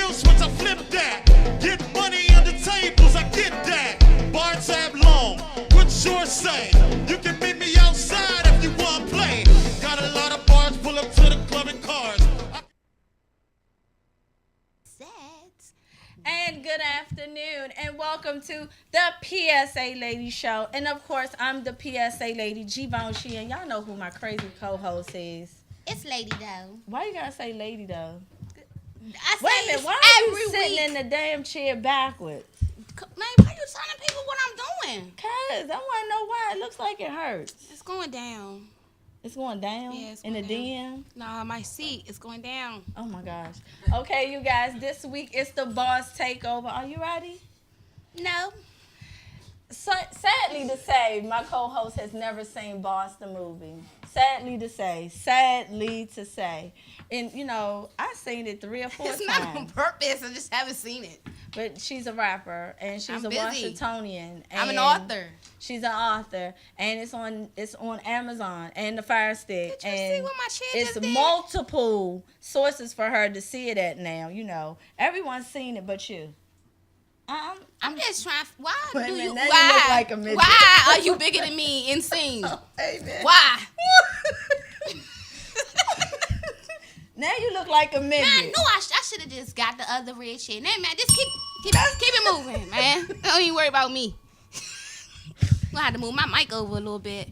kill switch, I flip that. Get money on the tables, I get that. Bars have long, what sure say. You can meet me outside if you want to play. Got a lot of bars, pull up to the club in cars. And good afternoon, and welcome to the PSA Lady Show. And of course, I'm the PSA Lady, Givenchy, and y'all know who my crazy co-host is. It's Lady though. Why you gotta say Lady though? I say Wait a minute, why are you sitting in the damn chair backwards? Man, why you telling people what I'm doing? Cause I wanna know why it looks like it hurts. It's going down. It's going down? Yeah, it's in going the down. DM? Nah, my seat is going down. Oh my gosh. Okay, you guys, this week it's the Boss Takeover. Are you ready? No. So, sadly to say, my co-host has never seen Boss the movie. Sadly to say. And, you know, I've seen it 3 or 4 times. It's not on purpose. I just haven't seen it. But she's a rapper, and she's I'm a busy. Washingtonian. I'm an author. She's an author, and it's on Amazon and the Fire Stick. Did you and see what my chin it's just did? multiple sources for her to see it at now. You know, everyone's seen it but you. I'm just trying. Why Wait a do minute, you? now you Why? look like a midget. Why are you bigger than me in scene? Amen. Why? Now you look like a midget. Man, I knew I should have just got the other red shit. Nah, man, just keep it moving, man. Don't even worry about me. We'll have to move my mic over a little bit.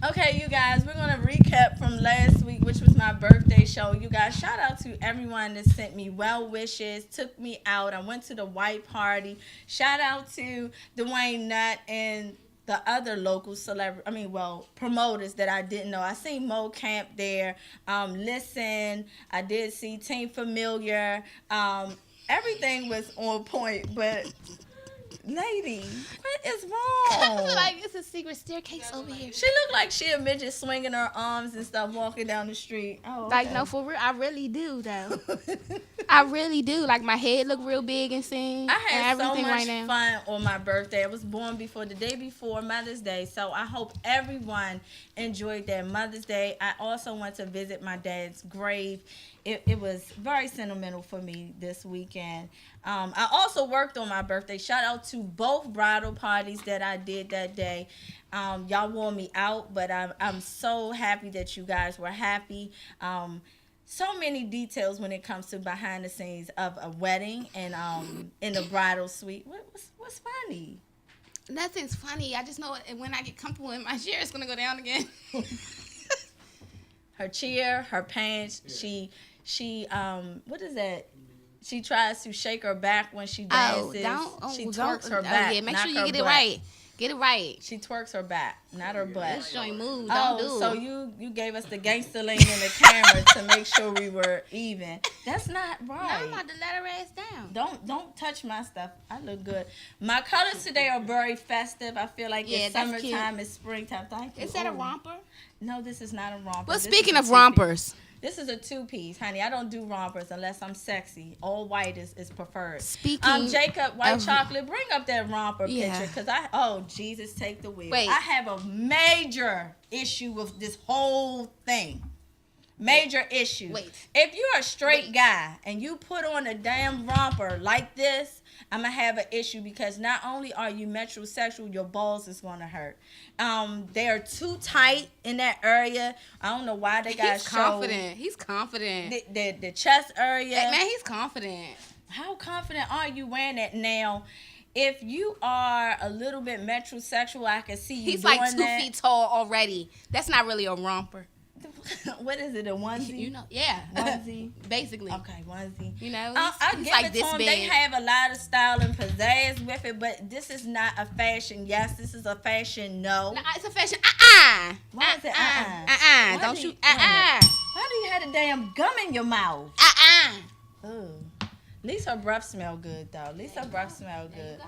Okay, you guys, we're going to recap from last week, which was my birthday show. You guys, shout out to everyone that sent me well wishes, took me out. I went to the white party. Shout out to Dwayne Nutt and the other local promoters that I didn't know. I seen Mo Camp there. Listen, I did see Team Familiar. Everything was on point, but lady, what is I wrong? feel like it's a secret staircase over here. She looked like she a midget swinging her arms and stuff walking down the street. Oh, okay. Like, no, for real, I really do, though. I really do. Like, my head look real big and sing. I had so much right now. fun on my birthday. I was born the day before Mother's Day, so I hope everyone enjoyed their Mother's Day. I also went to visit my dad's grave. It was very sentimental for me this weekend. I also worked on my birthday. Shout out to both bridal parties that I did that day. Y'all wore me out, but I'm so happy that you guys were happy. So many details when it comes to behind the scenes of a wedding and in the bridal suite. What's funny? Nothing's funny. I just know when I get comfortable in my chair, it's going to go down again. Her chair, her pants, she what is that? She tries to shake her back when she dances. She twerks her back. Yeah, make not sure you her get butt. it right. Get it right. She twerks her back, not her butt. This joint move. Don't do. So you gave us the gangster lean in the camera to make sure we were even. That's not right. No, I'm about to let her ass down. Don't touch my stuff. I look good. My colors today are very festive. I feel like it's that's summertime, cute. it's springtime. Thank you. Is that a Ooh. romper? No, this is not a romper. Well, This speaking is a of two-piece. rompers. This is a 2-piece, honey. I don't do rompers unless I'm sexy. All white is preferred. Speaking Jacob, white of- chocolate, bring up that romper Yeah. picture. Because Jesus, take the wheel. Wait. I have a major issue with this whole thing. Major issue. Wait. If you're a straight guy and you put on a damn romper like this, I'm going to have an issue because not only are you metrosexual, your balls is going to hurt. They are too tight in that area. I don't know why they got He's confident. He's confident. the chest area. Hey, man, he's confident. How confident are you wearing that now? If you are a little bit metrosexual, I can see you He's doing like 2 that. feet tall already. That's not really a romper. What is it, a onesie? You know, yeah. Onesie? Basically. Okay, onesie. You know, I he's give like it this to them. big. They have a lot of style and pizzazz with it, but this is not a fashion. Yes, this is a fashion. No. No, it's a fashion. Why is it Why Don't you? you? Why do you have a damn gum in your mouth? Ooh. At least her breath smell good though. At least her breath smell good.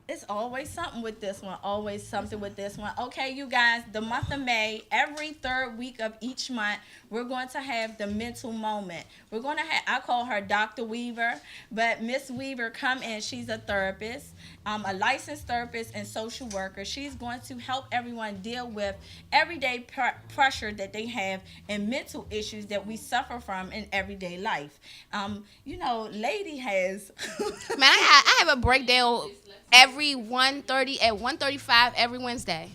It's always something with this one. Always something with this one. Okay, you guys, the month of May, every third week of each month, we're going to have the mental moment. We're going to have, I call her Dr. Weaver, but Miss Weaver come in. She's a therapist, a licensed therapist and social worker. She's going to help everyone deal with everyday pressure that they have and mental issues that we suffer from in everyday life. Lady has... Man, I have a breakdown every 1:30 at 1:35 every Wednesday.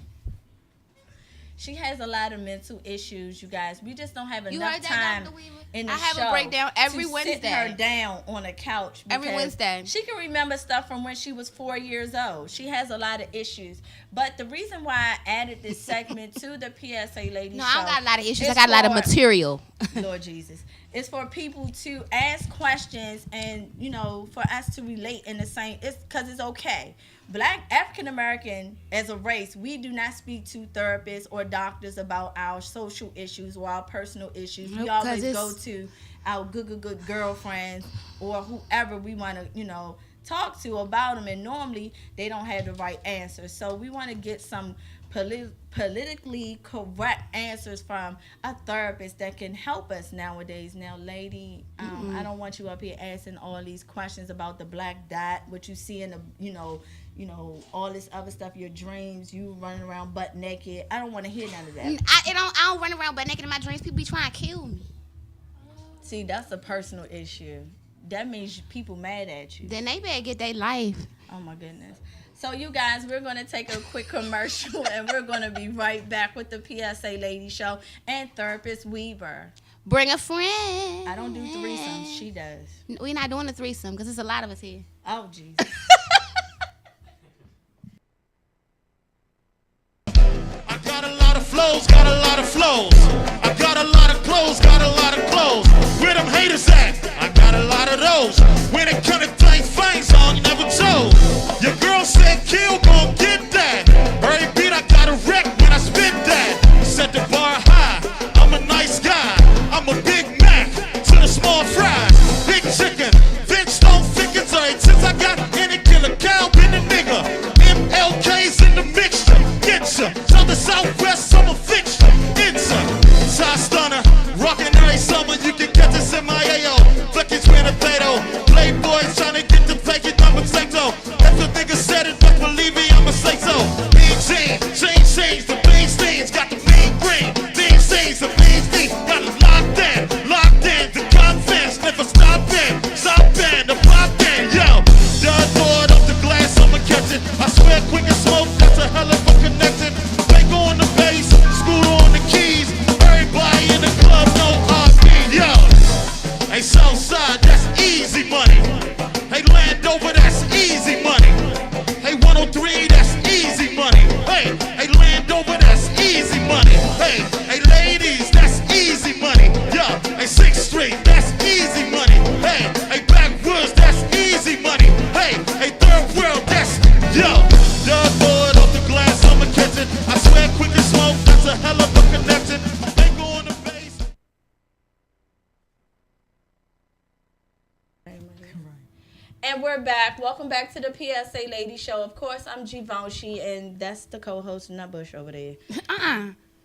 She has a lot of mental issues, you guys. We just don't have You enough heard that, time Dr. Weaver? in the I have show a breakdown every to Wednesday. sit her down on a couch. Every Wednesday. She can remember stuff from when she was 4 years old. She has a lot of issues. But the reason why I added this segment to the PSA Lady No, show... I don't got a lot of issues. I is got a lot of for- material. Lord Jesus. It's for people to ask questions and, for us to relate in the same... It's because it's okay. Black African American as a race, we do not speak to therapists or doctors about our social issues or our personal issues. We always go to our good girlfriends or whoever we want to, talk to about them. And normally they don't have the right answers. So we want to get some politically correct answers from a therapist that can help us nowadays. Now, lady, I don't want you up here asking all these questions about the black dot, what you see in the, all this other stuff, your dreams, you running around butt naked. I don't want to hear none of that. I don't run around butt naked in my dreams. People be trying to kill me. See, that's a personal issue. That means people mad at you. Then they better get their life. Oh, my goodness. So, you guys, we're going to take a quick commercial, and we're going to be right back with the PSA Lady Show and Therapist Weaver. Bring a friend. I don't do threesomes. She does. We're not doing a threesome because there's a lot of us here. Oh, Jesus. I got a lot of flows, got a lot of flows. I got a lot of clothes, got a lot of clothes. Where them haters at? I got a lot of those. When it come to things on, you never told. Your girl said kill, gon' get that. Every beat I got a wreck when I spit that. Set the bar high, I'm a nice guy. I'm a Big Mac to the small fries. Big chicken, Vince don't think it's alright. Since I got any killer cow, been a nigga. MLK's in the mixture, get ya. South to Southwest, I'm a fixture. It's a side stunner, rockin' every summer. You can catch us in my AO. Flickin' with a potato. Playboys tryna get the fake number secto. If the nigga said it, but believe me, I'ma say so. Mean change, the bean stains, got the mean green. Bean stains, the bean stains, got it locked in. The confidence, never stoppin', the poppin', yo. Done board up the glass, I'ma catch it. I swear, quick and smoke, that's a hell of a connection. Bank on the bass, scooter on the keys. Everybody in the club know RP, yo. Hey, Southside, that's easy money. Hey, Landover, that's easy money. Hey, 103, that's easy money. Hey, Landover, that's easy money. Hey, ladies, that's easy money. Yeah, hey, 6th Street, that's easy money. Hey, Backwoods, that's easy money. Hey, Third World, that's, yo. Done board off the glass, I'ma catch it. I swear, quick and smoke, that's a hell of a connection. They go on the base. And we're back. Welcome back to the PSA Lady Show. Of course, I'm Givenchy, and that's the co-host, not Bush over there.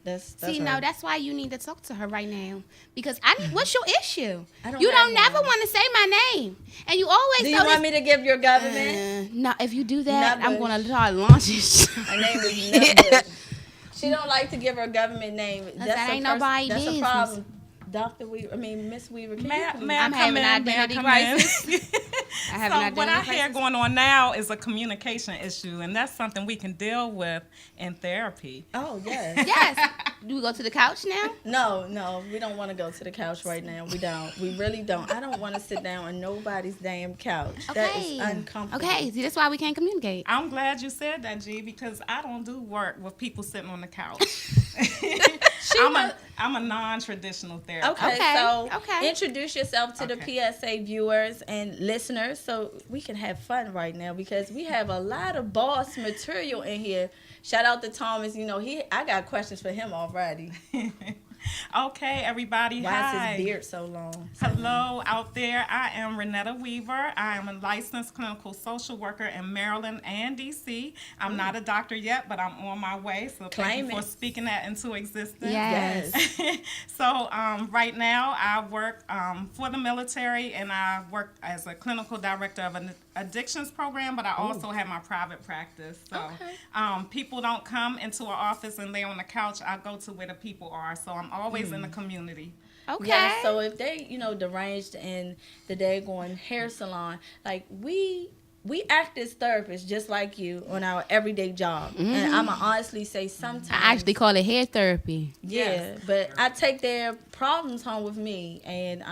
That's See, her. no, that's why you need to talk to her right now. Because what's your issue? I You have don't never one. want to say my name. And you always Do you know want this. me to give your government? No, if you do that, Not I'm Bush. going to start launching. Her name is Nutbush. She don't like to give her government name. That ain't nobody That's business. a problem. Dr. Weaver, Miss Weaver, can May you I please- I'm come having in? an May I identity come crisis. in? I have So an what I identity have crisis. going on now is a communication issue, and that's something we can deal with in therapy. Oh, yes. Yes. Do we go to the couch now? No, we don't want to go to the couch right now. We don't. We really don't. I don't want to sit down on nobody's damn couch. That is uncomfortable. Okay. See, that's why we can't communicate. I'm glad you said that, G, because I don't do work with people sitting on the couch. I'm a non-traditional therapist. Okay, Okay, so okay. introduce yourself to the Okay. PSA viewers and listeners so we can have fun right now because we have a lot of boss material in here. Shout out to Thomas. I got questions for him already. Okay, everybody. Why Hi. is his beard so long? Hello out there. I am Renetta Weaver. I am a licensed clinical social worker in Maryland and DC. I'm not a doctor yet, but I'm on my way. So thank Claim you for it. speaking that into existence. Yes. So right now I work for the military, and I work as a clinical director of an addictions program, but I also have my private practice. So people don't come into an office and lay on the couch. I go to where the people are. So I'm always in the community. Okay. Yeah, so if they, deranged in the daggone hair salon, like we act as therapists just like you on our everyday job. And I'ma honestly say sometimes I actually call it hair therapy. yeah, Yes. but I take their problems home with me, and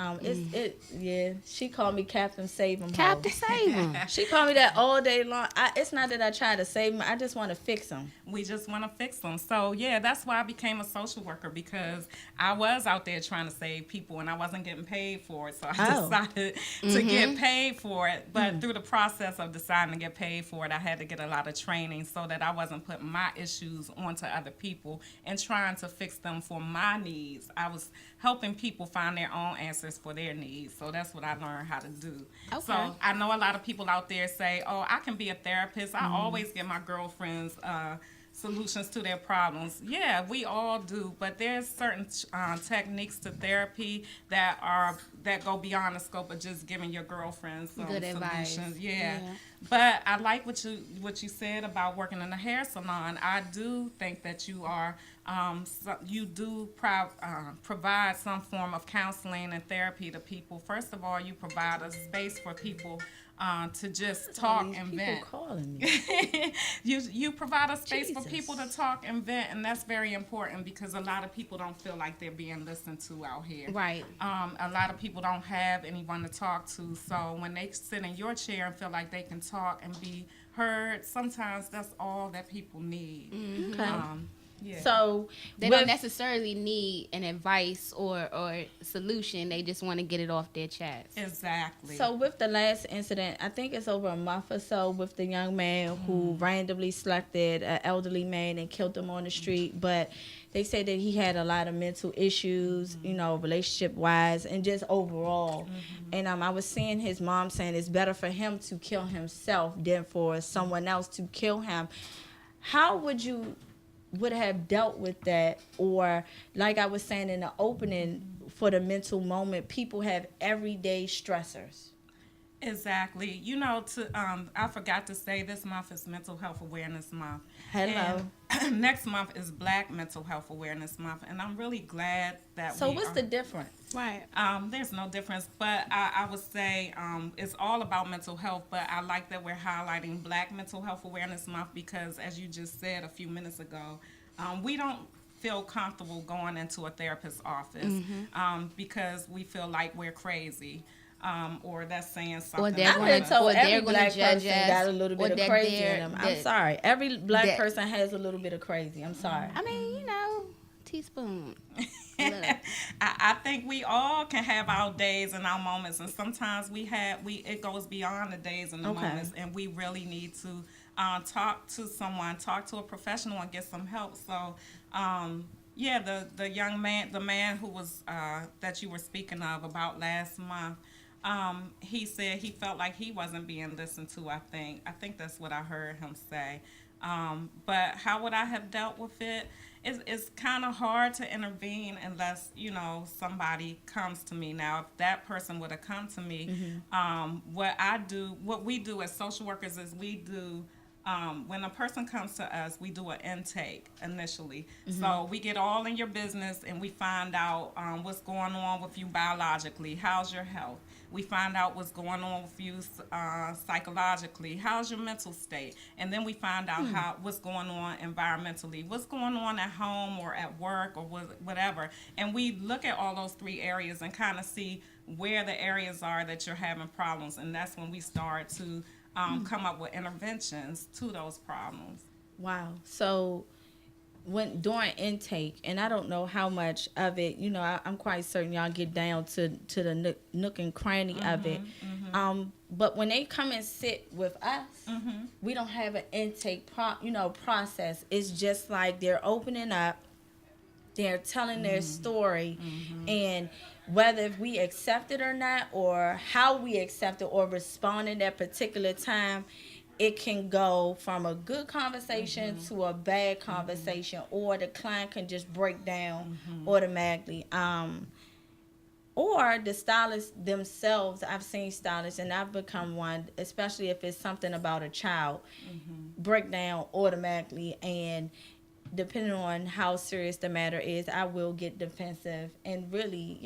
she called me Captain Save 'em. Captain Save 'em. She called me that all day long. It's not that I try to save them. I just want to fix them. We just want to fix them. So, yeah, that's why I became a social worker, because I was out there trying to save people and I wasn't getting paid for it. So I decided to get paid for it. But through the process of deciding to get paid for it, I had to get a lot of training so that I wasn't putting my issues onto other people and trying to fix them for my needs. I was helping people find their own answers for their needs. So that's what I learned how to do. Okay. So I know a lot of people out there say, oh, I can be a therapist. I always get my girlfriends solutions to their problems. Yeah, we all do, but there's certain techniques to therapy that go beyond the scope of just giving your girlfriend some Good advice. solutions. Yeah. But I like what you said about working in a hair salon. I do think that you are you do provide some form of counseling and therapy to people. First of all, you provide a space for people to just talk and vent. Calling me. You provide a space for Jesus. people to talk and vent, and that's very important because a lot of people don't feel like they're being listened to out here. Right. A lot of people don't have anyone to talk to, so when they sit in your chair and feel like they can talk and be heard, sometimes that's all that people need. Okay. Yeah. So They don't necessarily need an advice or solution. They just want to get it off their chest. Exactly. So with the last incident, I think it's over a month or so, with the young man who randomly selected an elderly man and killed him on the street. But they said that he had a lot of mental issues, relationship wise and just overall. And I was seeing his mom saying it's better for him to kill himself than for someone else to kill him. How would have dealt with that? Or like I was saying in the opening, for the mental moment, people have everyday stressors. Exactly. I forgot to say this month is Mental Health Awareness Month. Hello. And next month is Black Mental Health Awareness Month, and I'm really glad that So what's the difference? Right. There's no difference, but I would say it's all about mental health, but I like that we're highlighting Black Mental Health Awareness Month because, as you just said a few minutes ago, we don't feel comfortable going into a therapist's office because we feel like we're crazy. Or that's saying something. Or they're I gonna- been told or they're every gonna black judge person us, got a little or bit of that crazy they're- in them. I'm that- sorry. Every black that- person has a little bit of crazy. I'm sorry. I mean, teaspoon. I think we all can have our days and our moments, and sometimes it goes beyond the days and the moments, and we really need to talk to someone, talk to a professional, and get some help. So, the young man, the man who was that you were speaking of about last month. He said he felt like he wasn't being listened to. I think that's what I heard him say. But how would I have dealt with it? It's kind of hard to intervene unless somebody comes to me. Now, if that person would have come to me, what we do as social workers is we do. When a person comes to us, we do an intake initially. So we get all in your business and we find out what's going on with you biologically. How's your health? We find out what's going on with you psychologically. How's your mental state? And then we find out what's going on environmentally. What's going on at home or at work or whatever. And we look at all those three areas and kind of see where the areas are that you're having problems. And that's when we start to come up with interventions to those problems. Wow. So during intake, and I don't know how much of it, I'm quite certain y'all get down to the nook and cranny of it. But when they come and sit with us, we don't have an intake process. It's just like they're opening up they're telling their story, and whether we accept it or not, or how we accept it or respond in that particular time, it can go from a good conversation to a bad conversation, or the client can just break down automatically. Or the stylists themselves, I've seen stylists, and I've become one, especially if it's something about a child, break down automatically. And depending on how serious the matter is, I will get defensive and really,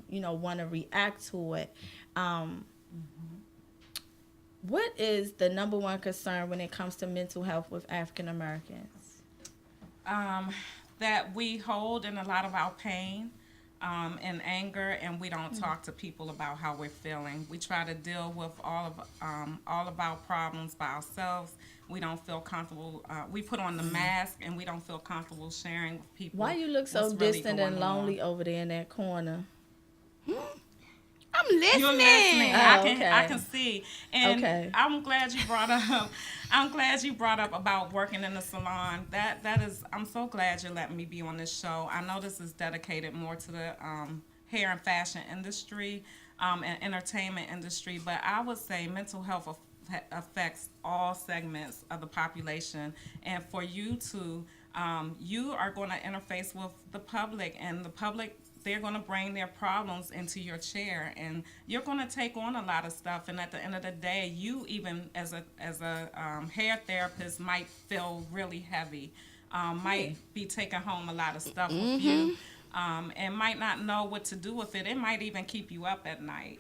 want to react to it. What is the number one concern when it comes to mental health with African Americans? That we hold in a lot of our pain and anger, and we don't talk to people about how we're feeling. We try to deal with all of our problems by ourselves. We don't feel comfortable. We put on the mask, and we don't feel comfortable sharing with people. Why you look so what's really distant going and lonely on. over there in that corner? I'm listening. You're listening. Oh, I can see. And Okay. I'm glad you brought up about working in the salon. That is, I'm so glad you're letting me be on this show. I know this is dedicated more to the hair and fashion industry and entertainment industry, but I would say mental health affects all segments of the population. And for you to, you are going to interface with the public, and the public, they're going to bring their problems into your chair, and you're going to take on a lot of stuff. And at the end of the day, you even as a hair therapist might feel really heavy, might be taking home a lot of stuff with you, and might not know what to do with it. It might even keep you up at night.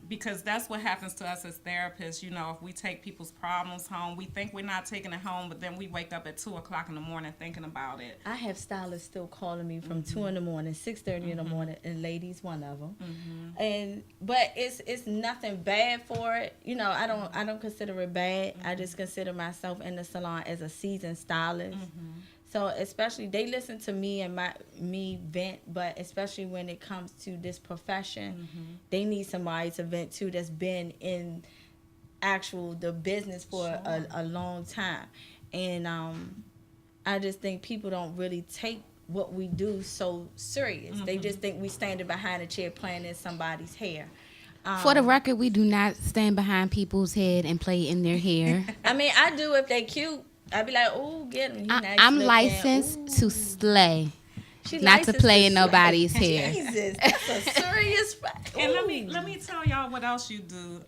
Because that's what happens to us as therapists. You know, if we take people's problems home, we think we're not taking it home, but then we wake up at 2 o'clock in the morning thinking about it. I have stylists still calling me from 2 in the morning, 6:30 in the morning, and ladies one of them. But it's nothing bad for it. You know, I don't consider it bad. I just consider myself in the salon as a seasoned stylist. So especially they listen to me and me vent, but especially when it comes to this profession, they need somebody to vent to that's been in the business for a long time. And I just think people don't really take what we do so serious. They just think we standing behind a chair playing in somebody's hair. For the record, we do not stand behind people's head and play in their hair. I mean, I do if they cute. I'd be like, ooh, get him. I'm licensed to slay, She not to licensed play in slay. nobody's hair. Jesus, that's a serious. And let me tell y'all what else you do,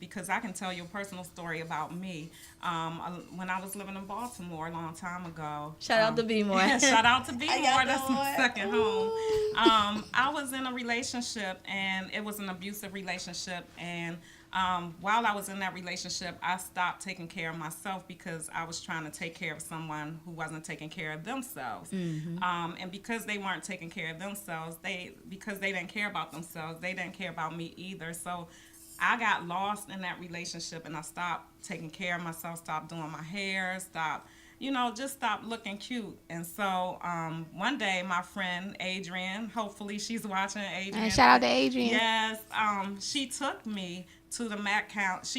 because I can tell you a personal story about me. When I was living in Baltimore a long time ago. Shout out to B-More. Shout out to B-More. got That's the my one. second home. I was in a relationship, and it was an abusive relationship. And while I was in that relationship, I stopped taking care of myself because I was trying to take care of someone who wasn't taking care of themselves. And because they weren't taking care of themselves, because they didn't care about themselves, they didn't care about me either. So I got lost in that relationship, and I stopped taking care of myself, stopped doing my hair, just stopped looking cute. And so one day, my friend Adrienne, hopefully she's watching, Adrienne. And shout out to Adrienne. Yes, she took me to the MAC count.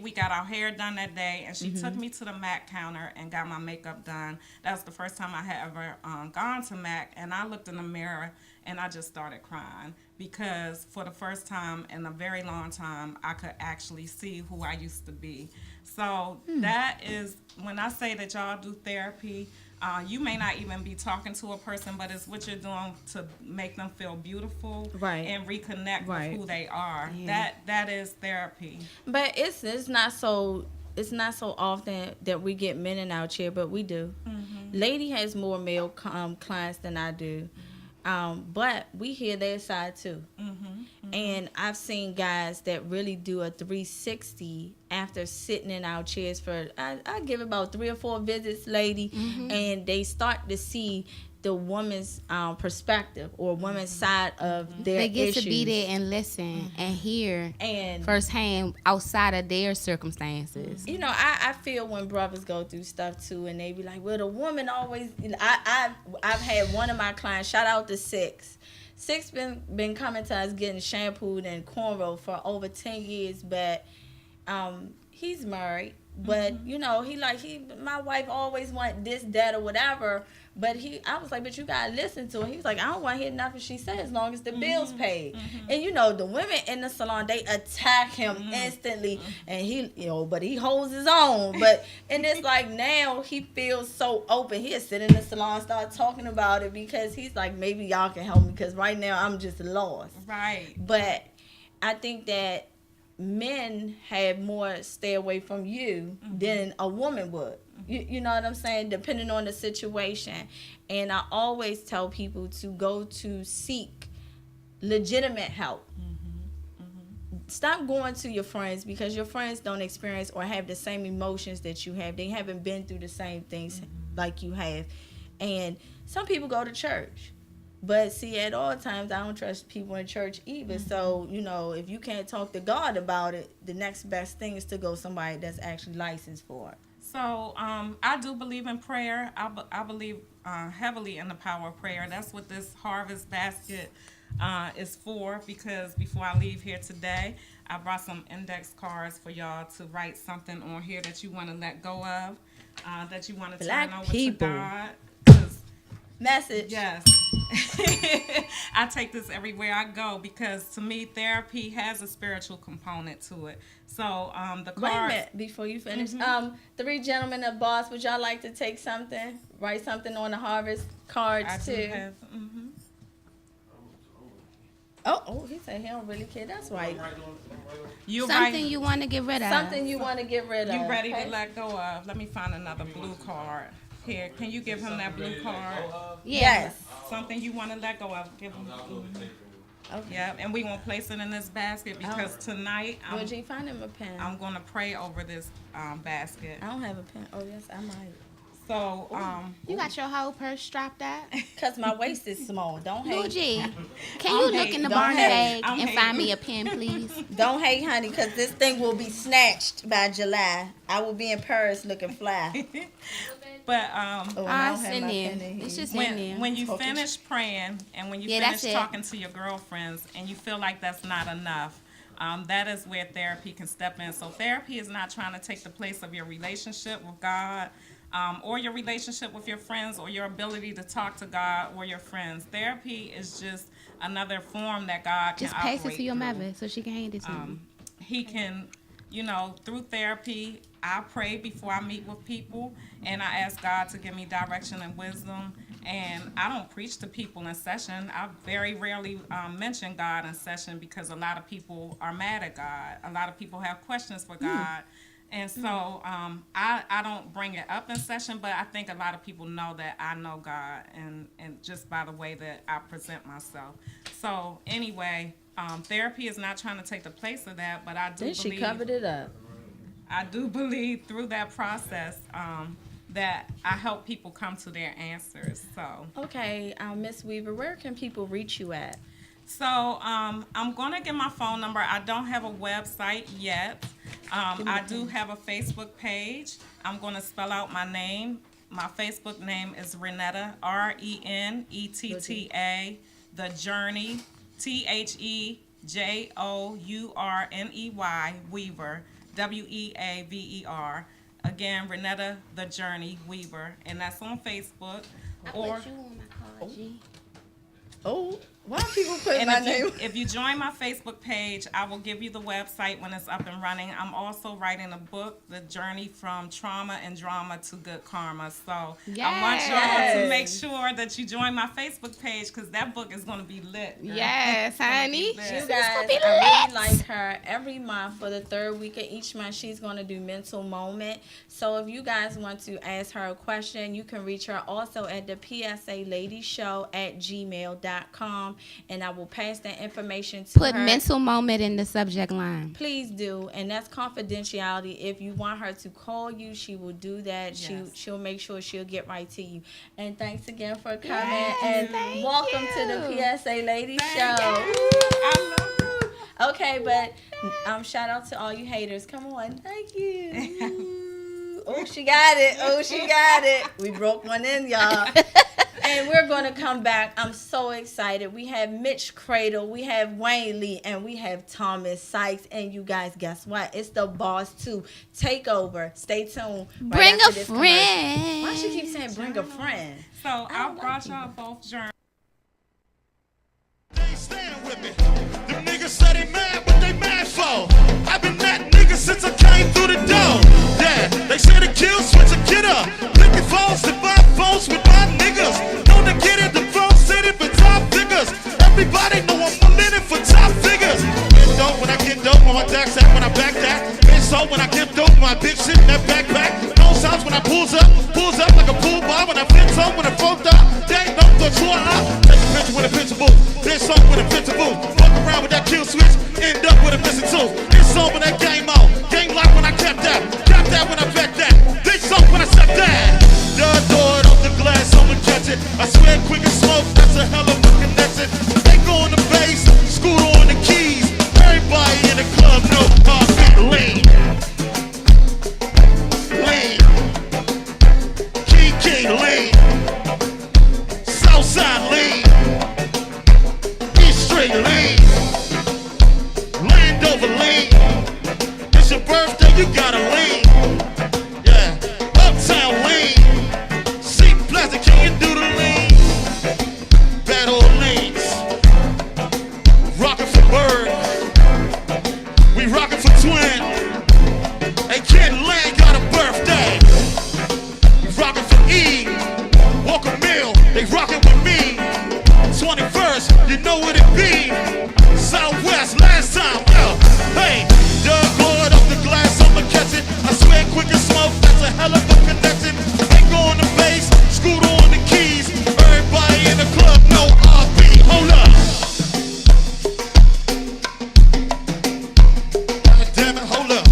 We got our hair done that day, and she took me to the MAC counter and got my makeup done. That was the first time I had ever gone to MAC, and I looked in the mirror, and I just started crying because for the first time in a very long time, I could actually see who I used to be. So that is, when I say that y'all do therapy, you may not even be talking to a person, but it's what you're doing to make them feel beautiful, and reconnect with who they are. Yeah. That is therapy. But it's not so often that we get men in our chair, but we do. Lady has more male clients than I do. But we hear their side too. And I've seen guys that really do a 360 after sitting in our chairs for, I give about 3 or 4 visits, lady, and they start to see the woman's perspective or woman's side of their They get issues. to be there and listen and hear And firsthand outside of their circumstances. you know, I feel when brothers go through stuff too, and they be like, "Well, the woman always." You know, I've had one of my clients. Shout out to Six. Six been coming to us getting shampooed and cornrow for over 10 years, but he's married. but you know, my wife always want this, that, or whatever. But I was like, but you gotta listen to her. He was like, I don't want to hear nothing she says as long as the bills paid. And you know, the women in the salon, they attack him instantly, and but he holds his own. And it's like now he feels so open. He'll sit in the salon, start talking about it because he's like, maybe y'all can help me because right now I'm just lost. Right. But I think that men have more stay away from you than a woman would. You know what I'm saying? Depending on the situation. And I always tell people to go to seek legitimate help. Stop going to your friends because your friends don't experience or have the same emotions that you have. They haven't been through the same things like you have. And some people go to church. But see, at all times, I don't trust people in church either. So, you know, if you can't talk to God about it, the next best thing is to go somebody that's actually licensed for it. So I do believe in prayer. I believe heavily in the power of prayer. That's what this harvest basket is for, because before I leave here today, I brought some index cards for y'all to write something on here that you want to let go of, that you want to turn over to God. Message. Yes. I take this everywhere I go because to me therapy has a spiritual component to it. So the card. Wait a minute before you finish. 3 gentlemen of boss, would y'all like to take something? Write something on the harvest cards I too. do have. Oh, he said he don't really care. That's right. Something you want to get rid of. Something you want to get rid of. You ready to let go of? Let me find another blue card. Here, can you give him that blue card? Yes. Something you want to let go of, give him. Okay. Yeah, and we won't place it in this basket because tonight Would you find him a pen? I'm going to pray over this basket. I don't have a pen. Oh, yes, I might. So, You got your whole purse strapped up? Because my waist is small. Don't hate. Luigi, can you look in the barn bag and find me a pen, please? Don't hate, honey, because this thing will be snatched by July. I will be in Paris looking fly. But It's in there. It's just in there. when you finish praying and when you finish talking to your girlfriends and you feel like that's not enough, that is where therapy can step in. So therapy is not trying to take the place of your relationship with God, or your relationship with your friends, or your ability to talk to God or your friends. Therapy is just another form that God can just pass operate it to your through. mother so she can hand it to me. He can, through therapy, I pray before I meet with people, and I ask God to give me direction and wisdom. And I don't preach to people in session. I very rarely mention God in session because a lot of people are mad at God. A lot of people have questions for God. And so I don't bring it up in session, but I think a lot of people know that I know God and just by the way that I present myself. So anyway, therapy is not trying to take the place of that, but I do believe She covered it up. I do believe through that process that I help people come to their answers. So Okay, Miss Weaver, where can people reach you at? So I'm going to get my phone number. I don't have a website yet. I do have a Facebook page. I'm going to spell out my name. My Facebook name is Renetta, Renetta, The Journey, TheJourney, Weaver, Weaver. Again, Renetta, The Journey, Weaver. And that's on Facebook. I put you on my card, G. Oh, why are people putting my name? If you join my Facebook page, I will give you the website when it's up and running. I'm also writing a book, The Journey from Trauma and Drama to Good Karma. So I want y'all to make sure that you join my Facebook page because that book is going to be lit. Girl. Yes, honey. You guys, I really like her. Every month for the third week of each month, she's going to do Mental Moment. So if you guys want to ask her a question, you can reach her also at the PSA Lady Show at gmail.com. And I will pass that information to her. Put Mental Moment in the subject line. Please do, and that's confidentiality. If you want her to call you, she will do that. Yes. She'll make sure she'll get right to you. And thanks again for coming. And welcome to the PSA Lady Show. I love you. Okay, but shout out to all you haters. Come on, thank you. Oh, she got it. We broke one in, y'all. And we're going to come back. I'm so excited. We have Mitch Cradle, we have Wayne Lee, and we have Thomas Sykes. And you guys, guess what? It's the Boss 2 Takeover. Stay tuned. Bring a friend. Why she keep saying bring a friend? So I brought y'all both journals. They ain't staying with me. Them niggas say they mad, what they mad for? I've been that nigga since I came through the door. Yeah, they say the kill switch a kid up. Licking phones to buy phones with my niggas. Know to get in the phone city for top figures. Everybody know I'm in it for top figures. Get dope when I get dope, when my tax act, when I back that. Been so when I get dope, my bitch shit in that backpack. No sounds when I pulls up like a pool bar. When I fits up, when I fold up, they ain't no the true up. Take a picture with a picture booth. This song with a picture booth. Fuck around with that kill switch, end up with a missing tooth. This song when that game on. Game lock when I kept that. Kept that when I back that. This song when I step that. The door off the glass, I'ma catch it. I swear quick as smoke, that's a hell of a connection. They go on the bass, scooter on the keys. Everybody in the club know heartbeat lean. Lean. Key lean. Southside lean. East Street lean. Landover lean. It's your birthday, you gotta lean. Yeah. Uptown lean. See Pleasant, can you do the lean? Bad old leans. Rockin' for Bird. We rockin' for Twin. Hey, Kid Lane got a birthday. We rockin' for E. Walker Mill, they rockin' with me. 21st, you know what it be. Southwest, last time, hey, Doug Lord off the glass, I'ma catch it. I swear quick as smoke, that's a hell of a connection. They go on the bass, scooter on the keys. Everybody in the club know RB, hold up. God damn it, hold up.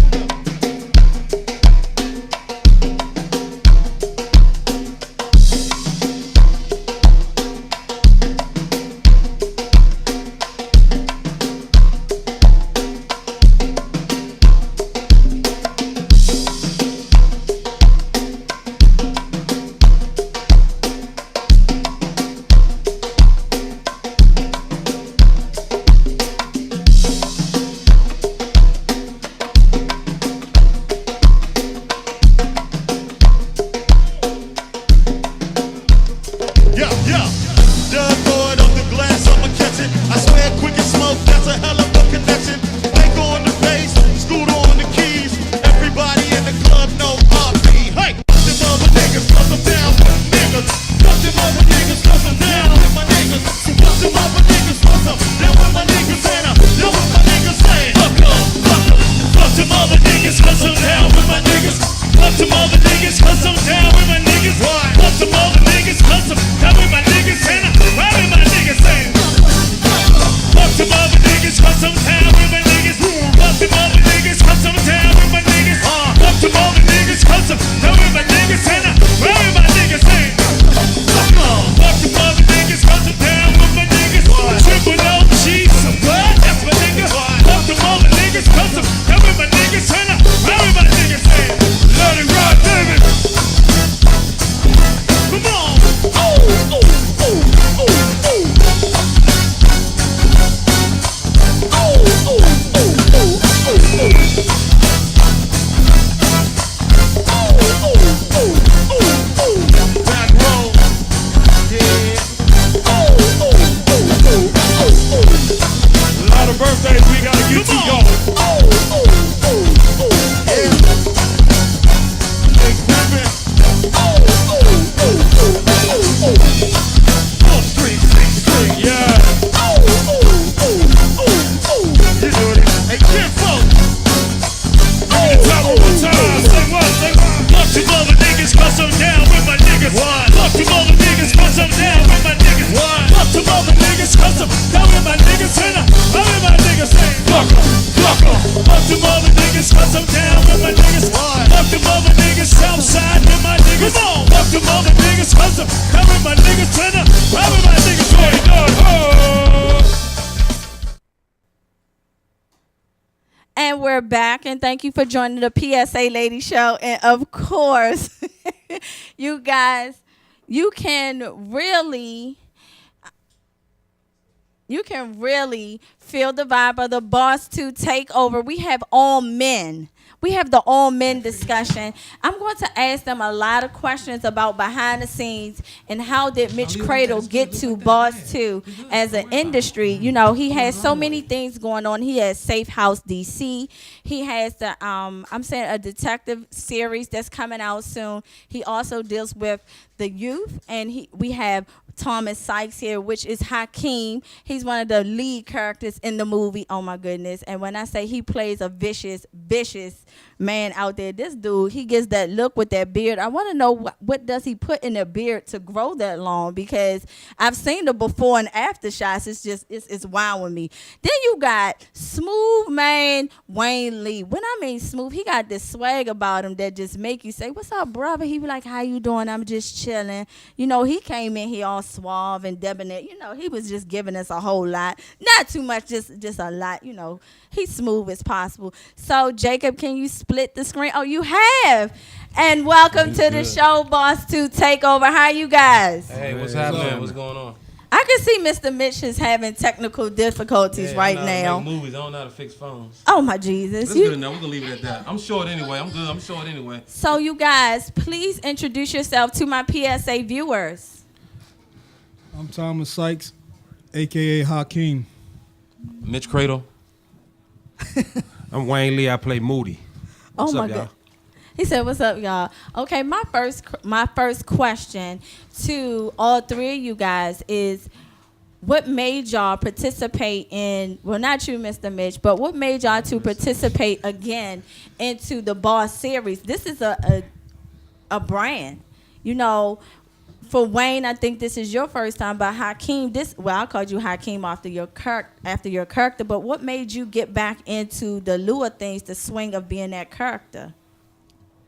Yeah, yeah. Doug Lord off the glass, I'ma catch it. I swear quick as smoke, that's a hell of a connection. They go on the bass, scooter on the keys. Everybody in the club know RB. Hey, fuck them other niggas, cause I'm down with them niggas. Fuck them other niggas, cause I'm down with my niggas. Fuck them other niggas, cause I'm down with my niggas. And I know what my niggas saying. Fuck 'em, fuck 'em. Fuck them other niggas, cause I'm down with my niggas. Fuck them other niggas, cause I'm down with my niggas. Fuck them other niggas, cause I'm down with my niggas. And I ride with my niggas saying. Fuck them other niggas, cause I'm down with my niggas. Fuck them other niggas, cause I'm down with my niggas. Fuck them other niggas, cause I'm down with my niggas. And I ride with my niggas saying. Fuck them other niggas, cause I'm down with my niggas. Triple OG, so what? That's my nigga. Fuck them other niggas, cause I'm down with my niggas. And I ride with my niggas saying. Let it rock, David. Come on. Back row. Yeah. A lot of birthdays we gotta get to, y'all. Yeah. Big Pimpin'. Full Street, 6th Street. Yeah. You know it. Hey, Kinfolk. Give me the top one time. Say what? Say what? Fuck them other niggas, cause I'm down with my niggas. What? Fuck them other niggas, cause I'm down with my niggas. What? Fuck them other niggas, cause I'm down with my niggas. And I'm with my niggas saying, fuck 'em, fuck 'em. Fuck them other niggas, cause I'm down with my niggas. What? Fuck them other niggas, Southside with my niggas. Come on. Fuck them other niggas, cause I'm down with my niggas. And I'm with my niggas saying, And we're back, and thank you for joining the PSA Lady Show. And of course, you guys, you can really feel the vibe of the Boss 2 takeover. We have all men. We have the all men discussion. I'm going to ask them a lot of questions about behind the scenes and how did Mitch Cradle get to Boss 2 as an industry. You know, he has so many things going on. He has Safe House DC. He has the I'm saying a detective series that's coming out soon. He also deals with the youth, and we have Thomas Sykes here, which is Hakeem. He's one of the lead characters in the movie. Oh my goodness. And when I say he plays a vicious man out there, this dude, he gets that look with that beard. I want to know what does he put in the beard to grow that long, because I've seen the before and after shots. It's wild with me. Then you got smooth man Wayne Lee. When I mean smooth, he got this swag about him that just make you say, "What's up, brother?" He be like, "How you doing?" "I'm just chilling." You know, he came in here all suave and debonair. You know, he was just giving us a whole lot. Not too much, just a lot. You know, he's smooth as possible. So, Jacob, can you split the screen? Oh, you have. And welcome to the show, Boss 2 Takeover. How you guys? Hey, what's happening? What's going on? I can see Mr. Mitch is having technical difficulties right now. I make movies. I don't know how to fix phones. Oh, my Jesus. That's good enough. We're going to leave it at that. I'm short anyway. I'm good. I'm short anyway. So, you guys, please introduce yourself to my PSA viewers. I'm Thomas Sykes, a.k.a. Hakeem. Mitch Cradle. I'm Wayne Lee. I play Moody. Oh my God. He said, "What's up, y'all?" Okay, my first question to all three of you guys is, what made y'all participate in? Well, not you, Mr. Mitch, but what made y'all to participate again into the Boss series? This is a brand, you know. For Wayne, I think this is your first time, but Hakeem, I called you Hakeem after your character, but what made you get back into the lure things, the swing of being that character?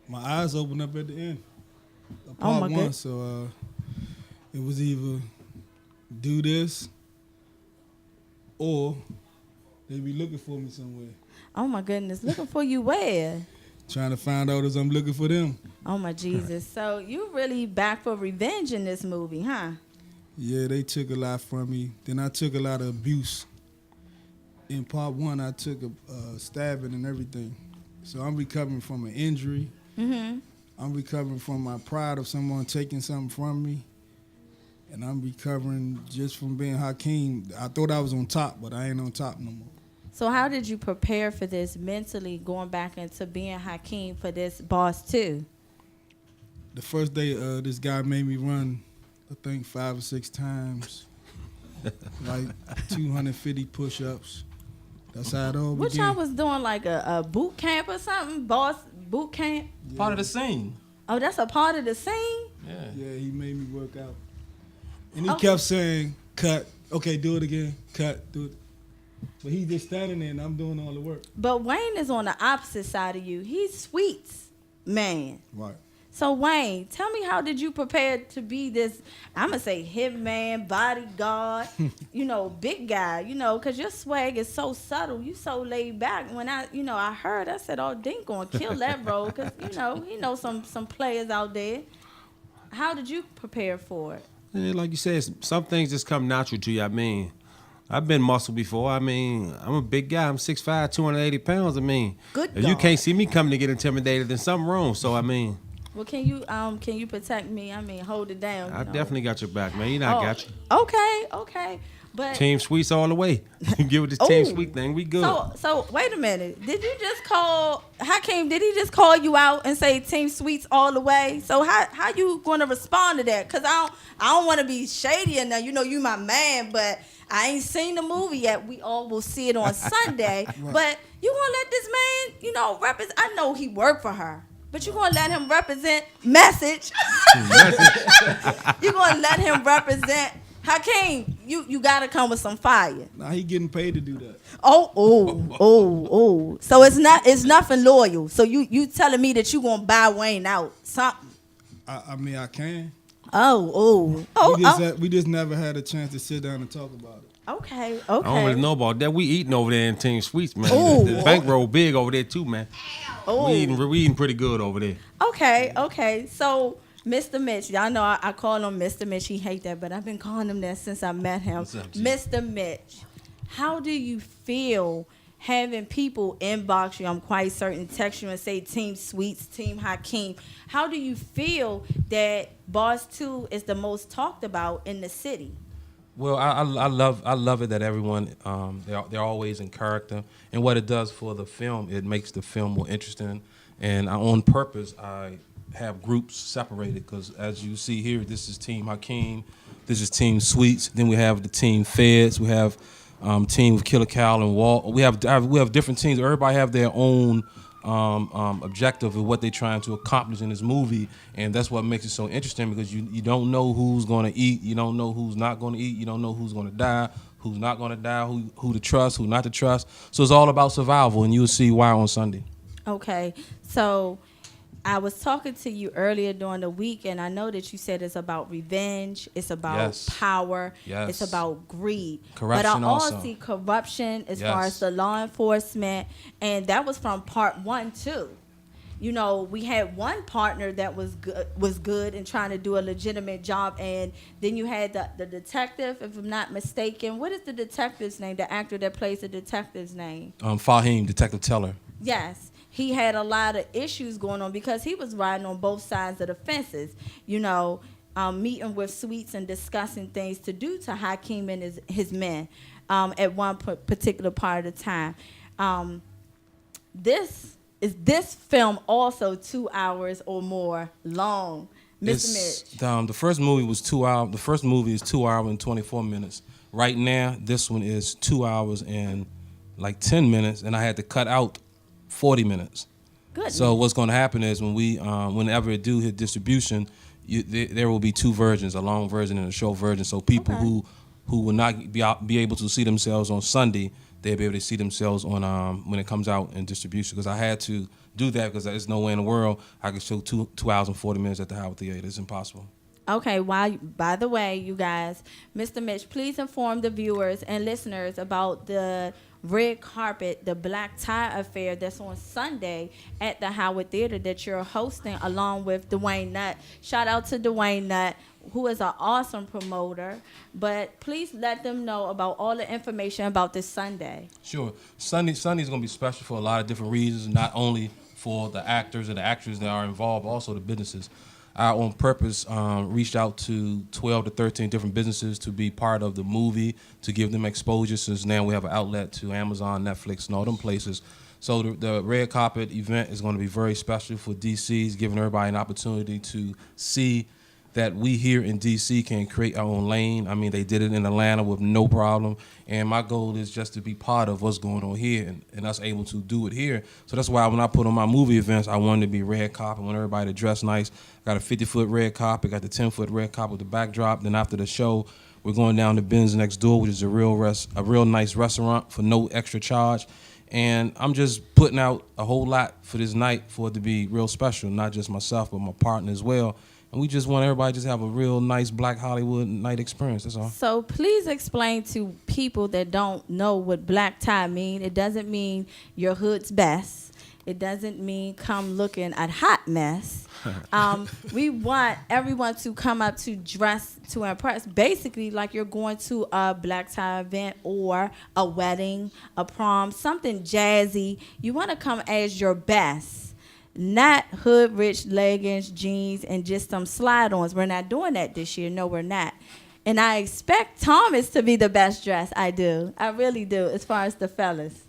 My eyes opened up at the end of Oh, my part one, goodness. so it was either do this or they be looking for me somewhere. Oh my goodness, looking for you where? Trying to find out as I'm looking for them. Oh my Jesus. So you really back for revenge in this movie, huh? Yeah, they took a lot from me. Then I took a lot of abuse. In part one, I took a stabbing and everything. So I'm recovering from an injury. Mm-hmm. I'm recovering from my pride of someone taking something from me. And I'm recovering just from being Hakeem. I thought I was on top, but I ain't on top no more. So how did you prepare for this mentally, going back into being Hakeem for this Boss 2? The first day, this guy made me run, I think 5 or 6 times, like 250 push-ups. That's how it all began. What y'all was doing, like a boot camp or something? Boss boot camp? Yeah. Part of the scene. Oh, that's a part of the scene? Yeah, he made me work out. And he kept saying, cut, okay, do it again, cut, do it. But he's just standing there and I'm doing all the work. But Wayne is on the opposite side of you. He's sweets, man. Right. So Wayne, tell me, how did you prepare to be this, I'm going to say hitman, bodyguard, you know, big guy, you know, because your swag is so subtle. You so laid back. When I heard, I said, oh, Dink going to kill that role because, you know, he knows some players out there. How did you prepare for it? And like you said, some things just come natural to you. I mean, I've been muscle before. I mean, I'm a big guy. I'm 6'5", 280 pounds. I mean, Good if you God. can't see me coming to get intimidated, then something wrong. So, I mean, Well, can you protect me? I mean, hold it down. I definitely got your back, man. You know I got you. Okay. But Team Sweets all the way. Give it this Team Ooh. Sweet thing. We good. So wait a minute. Did you just call Hakeem? Did he just call you out and say Team Sweets all the way? So how you going to respond to that? Cause I don't want to be shady enough. You know you my man, but I ain't seen the movie yet. We all will see it on Sunday. Right. But you gonna let this man, you know, represent? I know he worked for her. But you gonna let him represent message. You gonna let him represent Hakeem. You gotta come with some fire. Now he getting paid to do that. Oh. So it's nothing loyal. So you telling me that you gonna buy Wayne out something? I mean, I can. Oh. We just never had a chance to sit down and talk about it. Okay. I don't really know about that. We eating over there in Team Sweets, man. Ooh. The bankroll big over there too, man. Oh. We eating pretty good over there. Okay. So Mr. Mitch, y'all know I call him Mr. Mitch. He hate that, but I've been calling him that since I met him. What's up, G? Mr. Mitch, how do you feel having people inbox you? I'm quite certain text you and say Team Sweets, Team Hakeem. How do you feel that Bars 2 is the most talked about in the city? Well, I love it that everyone they're always in character, and what it does for the film, it makes the film more interesting. And on purpose, I have groups separated because, as you see here, this is Team Hakeem, this is Team Sweets. Then we have the Team Feds. We have team with Killer Cal and Walt. We have different teams. Everybody have their own objective of what they're trying to accomplish in this movie, and that's what makes it so interesting because you don't know who's going to eat, you don't know who's not going to eat, you don't know who's going to die, who's not going to die, who to trust, who not to trust. So it's all about survival, and you'll see why on Sunday. Okay, so I was talking to you earlier during the week, and I know that you said it's about revenge, it's about Yes. power, Yes. it's about greed. Corruption but I also. see corruption as far Yes. as the law enforcement, and that was from part 1 too. You know, we had one partner that was good and trying to do a legitimate job, and then you had the detective, if I'm not mistaken. What is the detective's name? The actor that plays the detective's name? Fahim, Detective Teller. Yes, he had a lot of issues going on because he was riding on both sides of the fences, you know, meeting with Sweets and discussing things to do to Hakeem and his men at one particular part of the time. This film also 2 hours or more long, Mr. Mitch? The first movie was 2 hours. The first movie is 2 hours and 24 minutes. Right now, this one is 2 hours and like 10 minutes, and I had to cut out 40 minutes. Good. So what's going to happen is whenever it do hit distribution, there will be two versions, a long version and a short version. So people who will not be able to see themselves on Sunday, they'll be able to see themselves on when it comes out in distribution. Because I had to do that because there's no way in the world I could show 2 hours and 40 minutes at the Howard Theater. It's impossible. Okay, by the way, you guys, Mr. Mitch, please inform the viewers and listeners about the red carpet, the black tie affair that's on Sunday at the Howard Theater that you're hosting along with Dwayne Nutt. Shout out to Dwayne Nutt, who is an awesome promoter. But please let them know about all the information about this Sunday. Sure. Sunday's going to be special for a lot of different reasons, not only for the actors and the actresses that are involved, but also the businesses. I, on purpose, reached out to 12 to 13 different businesses to be part of the movie, to give them exposure, since now we have an outlet to Amazon, Netflix, and all them places. So the red carpet event is going to be very special for DC's, giving everybody an opportunity to see that we here in D.C. can create our own lane. I mean, they did it in Atlanta with no problem. And my goal is just to be part of what's going on here and us able to do it here. So that's why when I put on my movie events, I wanted to be red carpet. I want everybody to dress nice. Got a 50-foot red carpet, got the 10-foot red carpet with the backdrop. Then after the show, we're going down to Ben's next door, which is a real nice restaurant for no extra charge. And I'm just putting out a whole lot for this night for it to be real special, not just myself, but my partner as well. And we just want everybody to just have a real nice Black Hollywood night experience, that's all. So please explain to people that don't know what black tie mean. It doesn't mean your hood's best. It doesn't mean come looking a hot mess. We want everyone to come up to dress to impress, basically like you're going to a black tie event or a wedding, a prom, something jazzy. You want to come as your best. Not hood rich leggings, jeans, and just some slide-ons. We're not doing that this year. No, we're not. And I expect Thomas to be the best dressed. I do. I really do, as far as the fellas.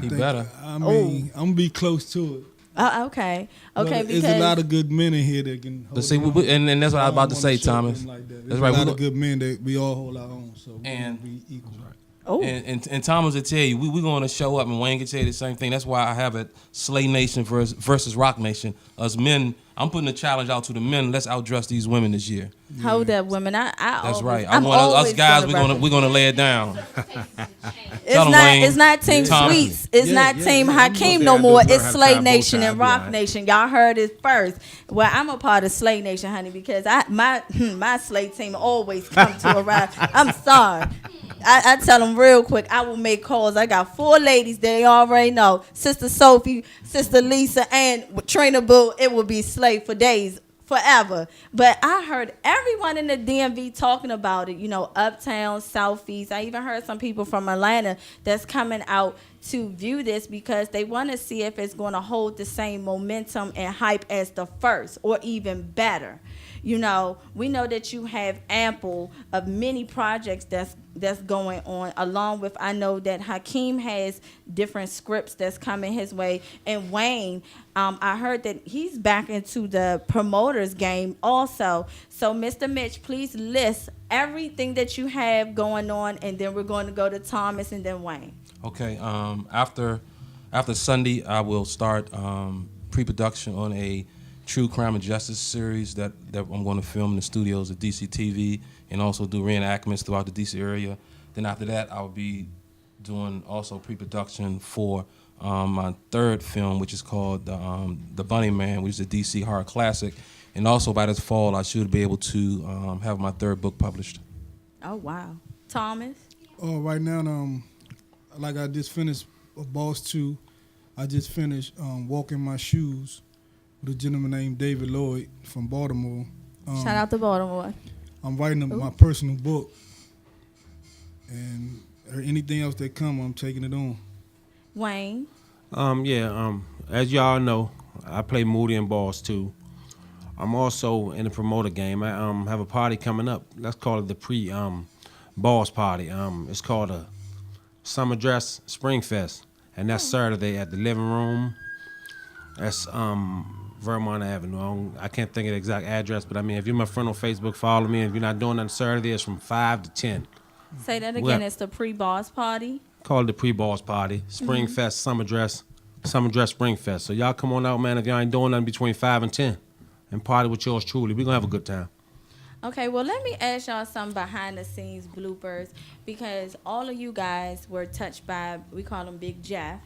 He better. I mean, I'm gonna be close to it. Okay. But Okay, there's because a lot of good men in here that can hold But see, their own. and that's what I was about to don't say, wanna show Thomas. them like that. That's There's right. a lot We of good men that we all hold our own, so we And- be equal. oh, And Thomas will tell you, we're going to show up, and Wayne can tell you the same thing. That's why I have it Slay Nation versus Rock Nation. Us men, I'm putting a challenge out to the men. Let's outdress these women this year. hold up, women. That's always, right. I'm us always guys, gonna we're gonna lay it down. It's Tell 'em, not. Wayne. It's not Team Thomas. Sweets. It's Yeah, not yeah, Team yeah. Hakeem Okay, no I do more. learn It's how to Slay tie a bow Nation tie, and I'll be Rock all right. Nation. Y'all heard it first. Well, I'm a part of Slay Nation, honey, because my Slay team always come to arrive. I'm sorry. I tell them real quick, I will make calls. I got 4 ladies they already know. Sister Sophie, Sister Lisa, and Trina Boo. It will be Slay for days forever. But I heard everyone in the DMV talking about it, uptown, southeast. I even heard some people from Atlanta that's coming out to view this because they want to see if it's going to hold the same momentum and hype as the first or even better. We know that you have ample of many projects that's going on, along with, I know that Hakeem has different scripts that's coming his way, and Wayne, I heard that he's back into the promoters game also. So Mr. Mitch, please list everything that you have going on, and then we're going to go to Thomas and then Wayne. Okay. After Sunday, I will start pre-production on a true crime and justice series that I'm going to film in the studios at DC TV and also do reenactments throughout the DC area. Then after that, I'll be doing also pre-production for my third film, which is called The Bunny Man, which is a DC horror classic. And also by this fall, I should be able to have my third book published. Oh, wow. Thomas? Oh, right now, like I just finished Boss 2. I just finished Walking My Shoes with a gentleman named David Lloyd from Baltimore. Shout out to Baltimore. I'm writing my personal book, and anything else that come, I'm taking it on. Wayne? As y'all know, I play Moody in Boss 2. I'm also in the promoter game. I have a party coming up. Let's call it the pre-Boss party. It's called a Summer Dress Spring Fest, and that's Saturday at the Living Room. That's Vermont Avenue. I can't think of the exact address, but I mean, if you're my friend on Facebook, follow me. If you're not doing that Saturday, it's from 5 to 10. Say that again. It's the pre-boss party. Call it the pre-boss party. Spring Fest, Summer Dress Spring Fest. So y'all come on out, man, if y'all ain't doing nothing between 5 and 10 and party with yours truly. We're going to have a good time. Okay, well, let me ask y'all some behind-the-scenes bloopers because all of you guys were touched by, we call him Big Jeff.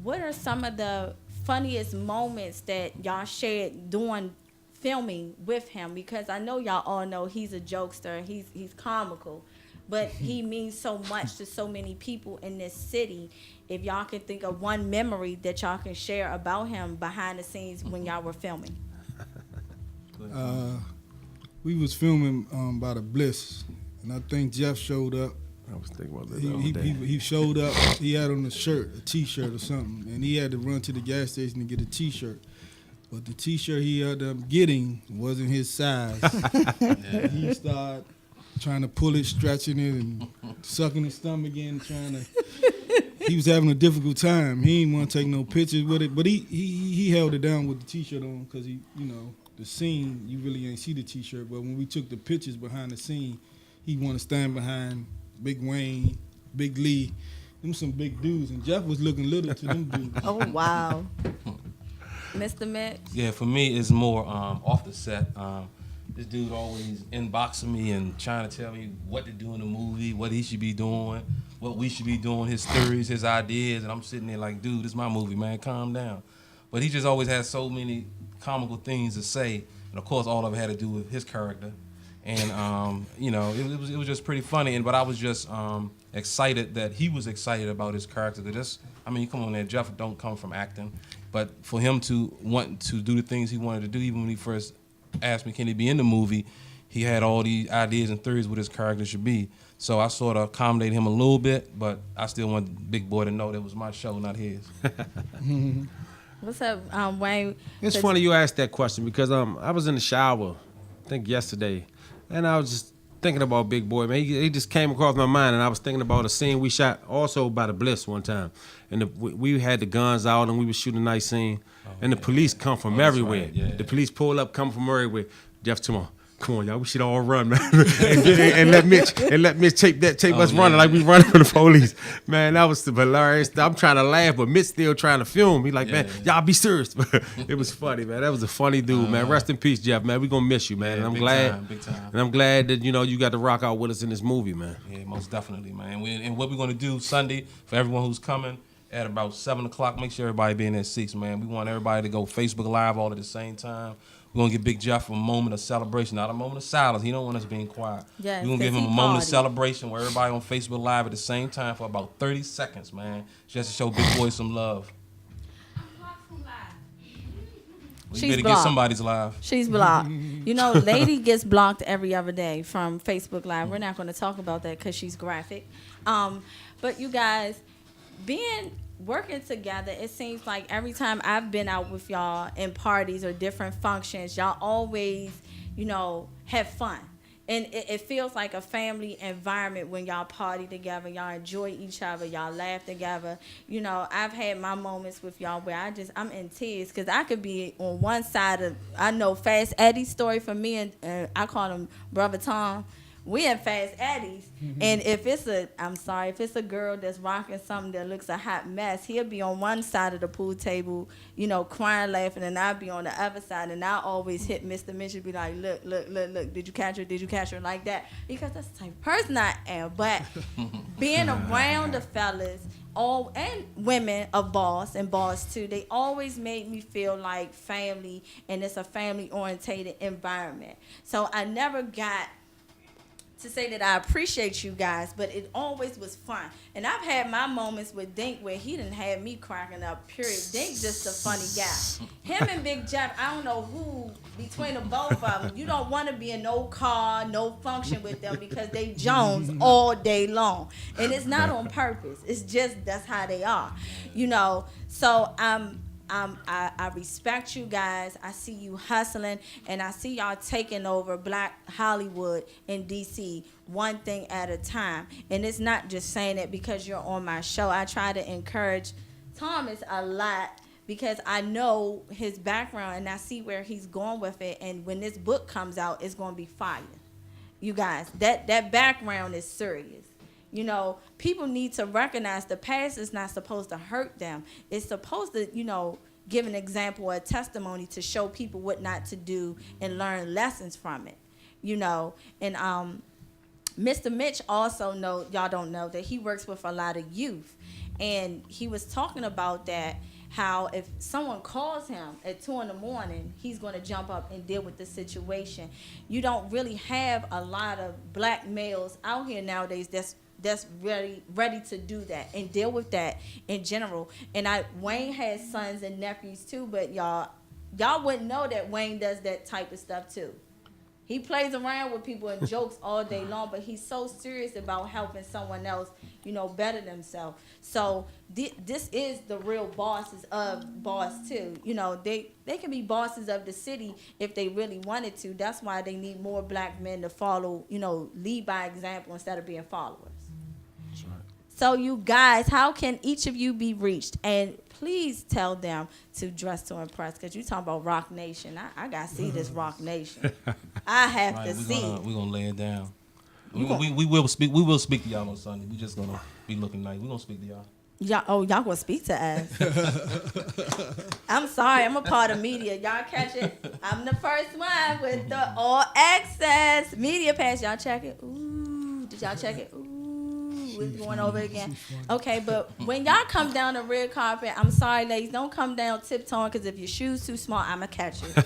What are some of the funniest moments that y'all shared during filming with him? Because I know y'all all know he's a jokester, he's comical, but he means so much to so many people in this city. If y'all can think of one memory that y'all can share about him behind the scenes when y'all were filming. We was filming by the Bliss, and I think Jeff showed up. I was thinking about that. He showed up. He had on a T-shirt or something, and he had to run to the gas station to get a T-shirt. But the T-shirt he ended up getting wasn't his size. He started trying to pull it, stretching it, and sucking his stomach in, He was having a difficult time. He didn't want to take no pictures with it, but he held it down with the T-shirt on because the scene, you really ain't see the T-shirt. But when we took the pictures behind the scene, he wanted to stand behind Big Wayne, Big Lee, them some big dudes, and Jeff was looking little to them dudes. Oh, wow. Mr. Mitch? Yeah, for me, it's more off the set. This dude always inboxing me and trying to tell me what to do in the movie, what he should be doing, what we should be doing, his theories, his ideas, and I'm sitting there like, dude, this is my movie, man, calm down. But he just always has so many comical things to say, and of course, all of it had to do with his character. And it was just pretty funny. But I was just excited that he was excited about his character. Come on, there, Jeff don't come from acting, but for him to want to do the things he wanted to do, even when he first asked me, can he be in the movie, he had all these ideas and theories what his character should be. So I sort of accommodated him a little bit, but I still want Big Boy to know that it was my show, not his. What's up, Wayne? It's funny you asked that question because I was in the shower, I think yesterday, and I was just thinking about Big Boy, man. He just came across my mind, and I was thinking about a scene we shot also by the Bliss one time. And we had the guns out, and we were shooting a nice scene. And the police come from everywhere. Right, yeah. The police pull up, come from everywhere. Jeff, come on, y'all, we should all run, man. and let Mitch tape us running like we running from the police. Man, that was hilarious. I'm trying to laugh, but Mitch still trying to film. He like, y'all be serious. It was funny, man. That was a funny dude, man. Rest in peace, Jeff, man. We gonna miss you, man. And I'm glad. Big time. And I'm glad that you got to rock out with us in this movie, man. Yeah, most definitely, man. And what we're gonna do Sunday for everyone who's coming at about 7:00. Make sure everybody be in their seats, man. We want everybody to go Facebook Live all at the same time. We're going to give Big Jeff a moment of celebration, not a moment of silence. He don't want us being quiet. Yes, we're going to give him a moment of celebration where everybody on Facebook Live at the same time for about 30 seconds, man, just to show Big Boy some love. You She's better blocked. get somebody's live. She's blocked. You know, Lady gets blocked every other day from Facebook Live. We're not going to talk about that because she's graphic. But you guys, working together, it seems like every time I've been out with y'all in parties or different functions, y'all always, have fun. And it feels like a family environment when y'all party together. Y'all enjoy each other. Y'all laugh together. I've had my moments with y'all where I'm in tears because I could be on one side of, I know Fast Eddie's story for me, and I call him Brother Tom. We in Fast Eddie's, and if it's a girl that's rocking something that looks a hot mess, he'll be on one side of the pool table, crying, laughing, and I'll be on the other side, and I always hit Mr. Mitch and be like, look, did you catch her, like that, because that's the type of person I am. But being around the fellas, and women of Boss and Boss too, they always made me feel like family, and it's a family-orientated environment. So I never got to say that I appreciate you guys, but it always was fun. And I've had my moments with Dink where he didn't have me cracking up, period. Dink's just a funny guy. Him and Big Jeff, I don't know who, between the both of them, you don't want to be in no car, no function with them because they Jones all day long. And it's not on purpose. It's just that's how they are, So I respect you guys. I see you hustling, and I see y'all taking over Black Hollywood in DC one thing at a time. And it's not just saying it because you're on my show. I try to encourage Thomas a lot because I know his background and I see where he's going with it. And when this book comes out, it's going to be fire. You guys, that background is serious. People need to recognize the past is not supposed to hurt them. It's supposed to, give an example or a testimony to show people what not to do and learn lessons from it, And Mr. Mitch also y'all don't know that he works with a lot of youth. And he was talking about that, how if someone calls him at 2 a.m, he's going to jump up and deal with the situation. You don't really have a lot of black males out here nowadays that's ready to do that and deal with that in general. And Wayne has sons and nephews too, but y'all wouldn't know that Wayne does that type of stuff too. He plays around with people and jokes all day long, but he's so serious about helping someone else, better themselves. So this is the real bosses of Boss too. They can be bosses of the city if they really wanted to. That's why they need more black men to follow, lead by example instead of being followers. That's right. So you guys, how can each of you be reached? And please tell them to dress to impress, because you talking about Rock Nation. I got to see this Rock Nation. I have to see. We're going to lay it down. We will speak to y'all on Sunday. We just going to be looking nice. We're going to speak to y'all. Y'all going to speak to us. I'm sorry. I'm a part of media. Y'all catch it? I'm the first one with the all access media pass. Y'all check it? Ooh. Did y'all check it? Ooh. We're going over again. Okay, but when y'all come down the red carpet, I'm sorry, ladies, don't come down tiptoeing, because if your shoes too small, I'ma catch it.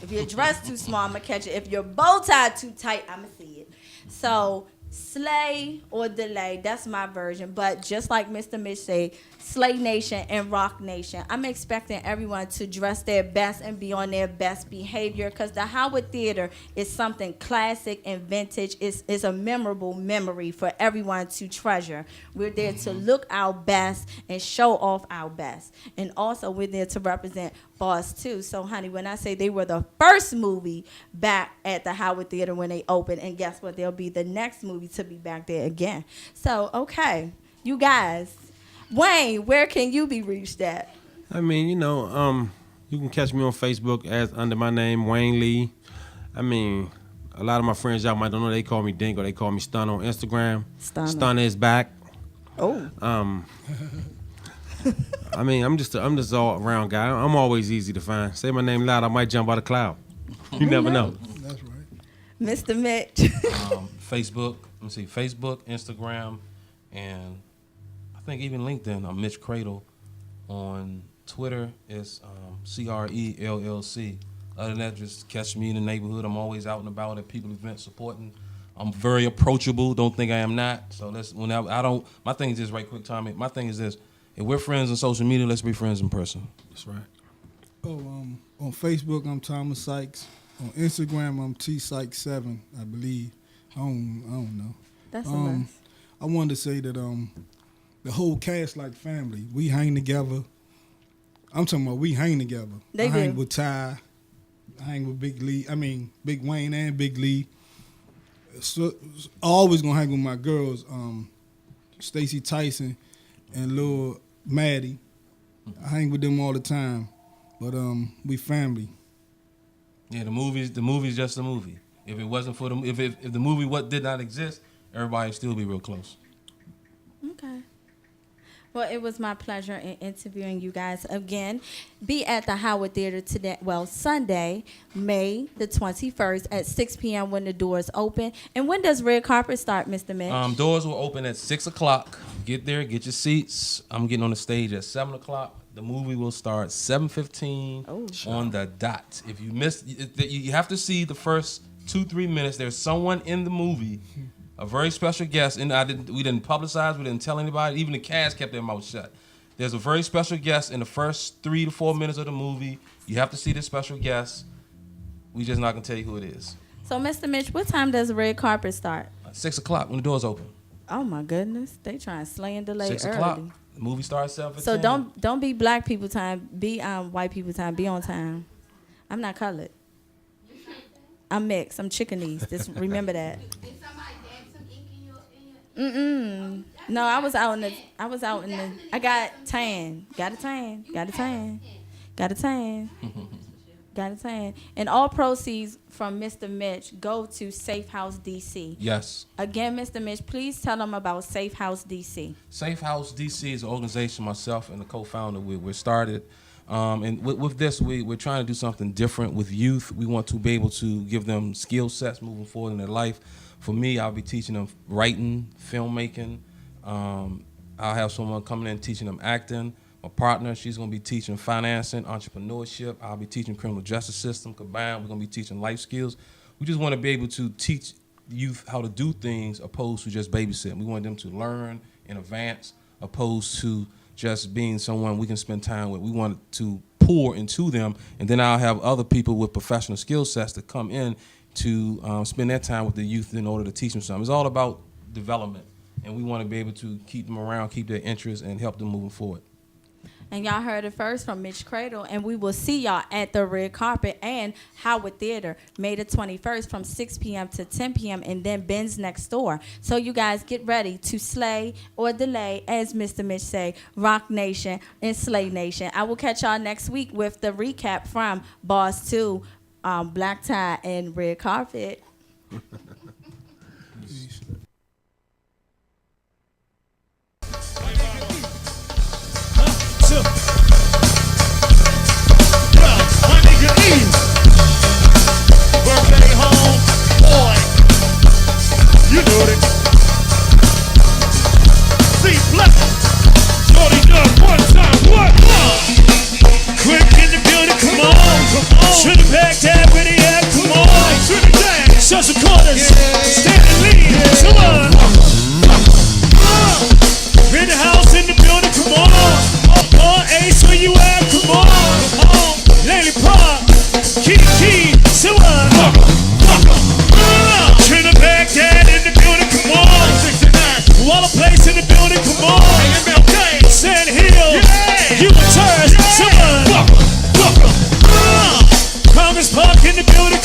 If your dress too small, I'ma catch it. If your bow tie too tight, I'ma see it. So slay or delay, that's my version. But just like Mr. Mitch said, Slay Nation and Rock Nation, I'm expecting everyone to dress their best and be on their best behavior, because the Howard Theater is something classic and vintage. It's a memorable memory for everyone to treasure. We're there to look our best and show off our best. And also we're there to represent Boss too. So honey, when I say they were the first movie back at the Howard Theater when they opened, and guess what? They'll be the next movie to be back there again. So, okay, you guys. Wayne, where can you be reached at? I mean, you can catch me on Facebook as under my name, Wayne Lee. I mean, a lot of my friends y'all might don't know, they call me Dink or they call me Stun on Instagram. Stunner is back. Oh. I mean, I'm just all around guy. I'm always easy to find. Say my name loud, I might jump out of cloud. You never know. That's right. Mr. Mitch. Facebook. Let me see. Facebook, Instagram, and I think even LinkedIn. I'm Mitch Cradle. On Twitter, it's CRELLC. Other than that, just catch me in the neighborhood. I'm always out and about at people events supporting. I'm very approachable. Don't think I am not. So my thing is this, right quick, Tommy. My thing is this. If we're friends on social media, let's be friends in person. That's right. On Facebook, I'm Thomas Sykes. On Instagram, I'm T-Sykes7, I believe. I don't know. That's a mess. I wanted to say that the whole cast like family. We hang together. I'm talking about we hang together. They I do. hang with Ty. I hang with Big Wayne and Big Lee. So always gonna hang with my girls, Stacy Tyson and Lil Maddie. I hang with them all the time. But we family. Yeah, the movie's just a movie. If it wasn't for if the movie did not exist, everybody'd still be real close. Okay. Well, it was my pleasure in interviewing you guys again. Be at the Howard Theater today. Well, Sunday, May the 21st at 6 p.m. when the doors open. And when does red carpet start, Mr. Mitch? Doors will open at 6 o'clock. Get there, get your seats. I'm getting on the stage at 7 o'clock. The movie will start 7:15 on the dot. If you missed, you have to see the first 2-3 minutes. There's someone in the movie, a very special guest, and we didn't publicize, we didn't tell anybody. Even the cast kept their mouth shut. There's a very special guest in the first 3 to 4 minutes of the movie. You have to see this special guest. We just not gonna tell you who it is. So, Mr. Mitch, what time does the red carpet start? 6 o'clock when the doors open. Oh my goodness, they trying to slay and delay 6 early. o'clock. The movie starts 7:15. So don't be black people time. Be white people time. Be on time. I'm not colored. I'm mixed. I'm chickenese. Just remember that. Did somebody dab some ink in your? No, I was out in the. I got tan. Got a tan. And all proceeds from Mr. Mitch go to Safe House DC. Yes. Again, Mr. Mitch, please tell them about Safe House DC. Safe House DC is an organization myself and the co-founder we started. And with this, we're trying to do something different with youth. We want to be able to give them skill sets moving forward in their life. For me, I'll be teaching them writing, filmmaking. I'll have someone coming in teaching them acting. My partner, she's going to be teaching financing, entrepreneurship. I'll be teaching criminal justice system. Combined, we're going to be teaching life skills. We just want to be able to teach youth how to do things opposed to just babysitting. We want them to learn in advance opposed to just being someone we can spend time with. We want to pour into them, and then I'll have other people with professional skill sets to come in to spend their time with the youth in order to teach them something. It's all about development, and we want to be able to keep them around, keep their interest, and help them moving forward. And y'all heard it first from Mitch Cradle, and we will see y'all at the red carpet and Howard Theater May the 21st from 6 p.m. to 10 p.m. and then Ben's next door. So you guys get ready to slay or delay, as Mr. Mitch say, Rock Nation and Slay Nation. I will catch y'all next week with the recap from Boss 2, Black Tie and Red Carpet. My nigga E. Birthday home, boy. You know it. See, black. Shorty done one time, what? Quick in the building, come on. Should've packed that with the act, come on. To the dance. Shut the corners.